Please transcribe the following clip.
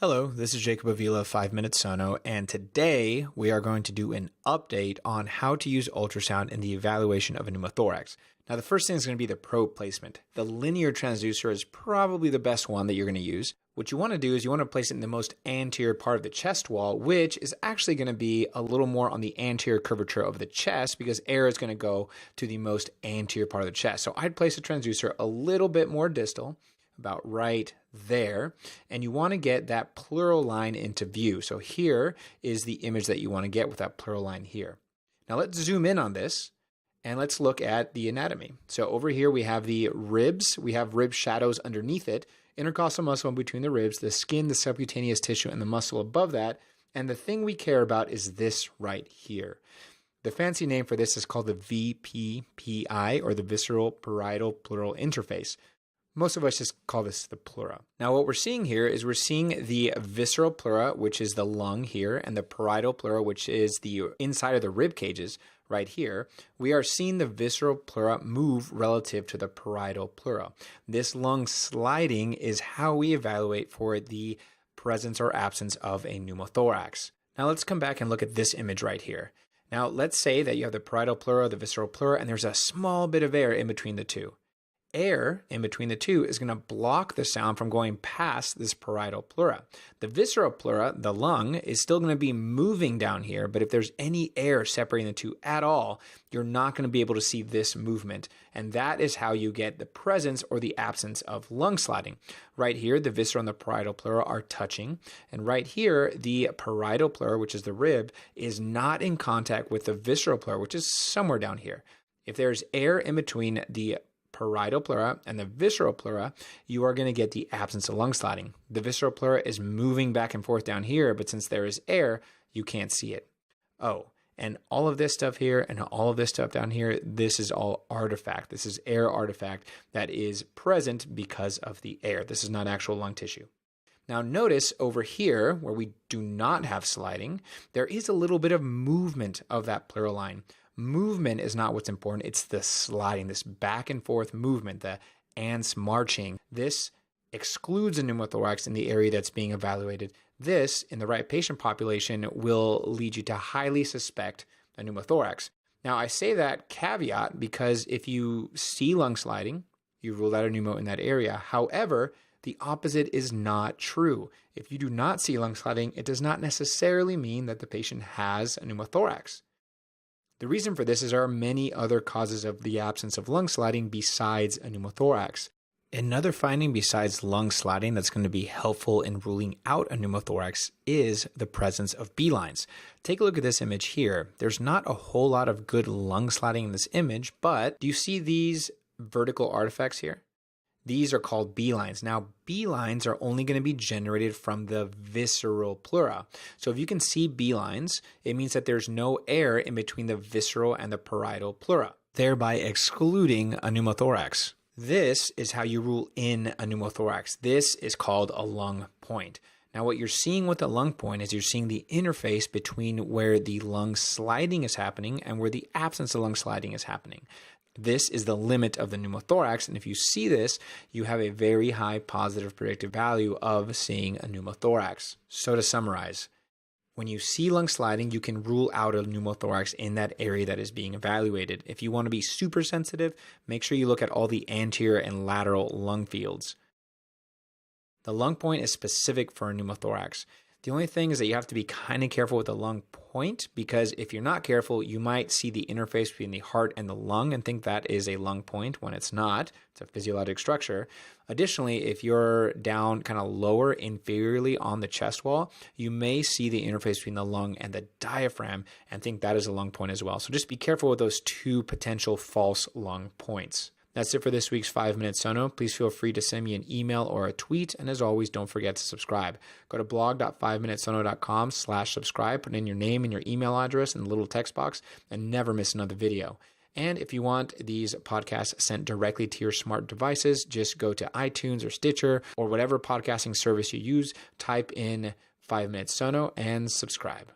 Hello, this is Jacob Avila of 5 Minute Sono, and today we are going to do an update on how to use ultrasound in the evaluation of a pneumothorax. Now, the first thing is going to be the probe placement. The linear transducer is probably the best one that you're going to use. What you want to do is you want to place it in the most anterior part of the chest wall, which is actually going to be a little more on the anterior curvature of the chest because air is going to go to the most anterior part of the chest. So I'd place the transducer a little bit more distal, about right there, and you want to get that pleural line into view. So here is the image that you want to get with that pleural line here. Now let's zoom in on this and let's look at the anatomy. So over here we have the ribs, we have rib shadows underneath it, intercostal muscle in between the ribs, the skin, the subcutaneous tissue, and the muscle above that. And the thing we care about is this right here. The fancy name for this is called the VPPI, or the visceral parietal pleural interface. Most of us just call this the pleura. Now what we're seeing here is we're seeing the visceral pleura, which is the lung here, and the parietal pleura, which is the inside of the rib cages right here. We are seeing the visceral pleura move relative to the parietal pleura. This lung sliding is how we evaluate for the presence or absence of a pneumothorax. Now let's come back and look at this image right here. Now let's say that you have the parietal pleura, the visceral pleura, and there's a small bit of air in between the two. Air in between the two is going to block the sound from going past this parietal pleura. The visceral pleura, the lung, is still going to be moving down here, but if there's any air separating the two at all, you're not going to be able to see this movement. And that is how you get the presence or the absence of lung sliding. Right here, the visceral and the parietal pleura are touching. And right here, the parietal pleura, which is the rib, is not in contact with the visceral pleura, which is somewhere down here. If there's air in between the parietal pleura and the visceral pleura, you are going to get the absence of lung sliding. The visceral pleura is moving back and forth down here, but since there is air, you can't see it. Oh, and all of this stuff here and all of this stuff down here, this is all artifact. This is air artifact that is present because of the air. This is not actual lung tissue. Now notice over here where we do not have sliding, there is a little bit of movement of that pleural line. Movement is not what's important, it's the sliding, this back and forth movement, the ants marching. This excludes a pneumothorax in the area that's being evaluated. This, in the right patient population, will lead you to highly suspect a pneumothorax. Now I say that caveat because if you see lung sliding, you rule out a pneumo in that area. However, the opposite is not true. If you do not see lung sliding, it does not necessarily mean that the patient has a pneumothorax. The reason for this is there are many other causes of the absence of lung sliding besides a pneumothorax. Another finding besides lung sliding that's going to be helpful in ruling out a pneumothorax is the presence of B-lines. Take a look at this image here. There's not a whole lot of good lung sliding in this image, but do you see these vertical artifacts here? These are called B-lines. Now, B-lines are only going to be generated from the visceral pleura. So if you can see B-lines, it means that there's no air in between the visceral and the parietal pleura, thereby excluding a pneumothorax. This is how you rule in a pneumothorax. This is called a lung point. Now, what you're seeing with the lung point is you're seeing the interface between where the lung sliding is happening and where the absence of lung sliding is happening. This is the limit of the pneumothorax, and if you see this, you have a very high positive predictive value of seeing a pneumothorax. So to summarize, when you see lung sliding, you can rule out a pneumothorax in that area that is being evaluated. If you want to be super sensitive, make sure you look at all the anterior and lateral lung fields. The lung point is specific for a pneumothorax. The only thing is that you have to be kind of careful with the lung point because if you're not careful, you might see the interface between the heart and the lung and think that is a lung point when it's not. It's a physiologic structure. Additionally, if you're down kind of lower inferiorly on the chest wall, you may see the interface between the lung and the diaphragm and think that is a lung point as well. So just be careful with those two potential false lung points. That's it for this week's 5 Minute Sono. Please feel free to send me an email or a tweet. And as always, don't forget to subscribe. Go to blog.5minutesono.com/subscribe. Put in your name and your email address in the little text box and never miss another video. And if you want these podcasts sent directly to your smart devices, just go to iTunes or Stitcher or whatever podcasting service you use, type in 5 Minute Sono and subscribe.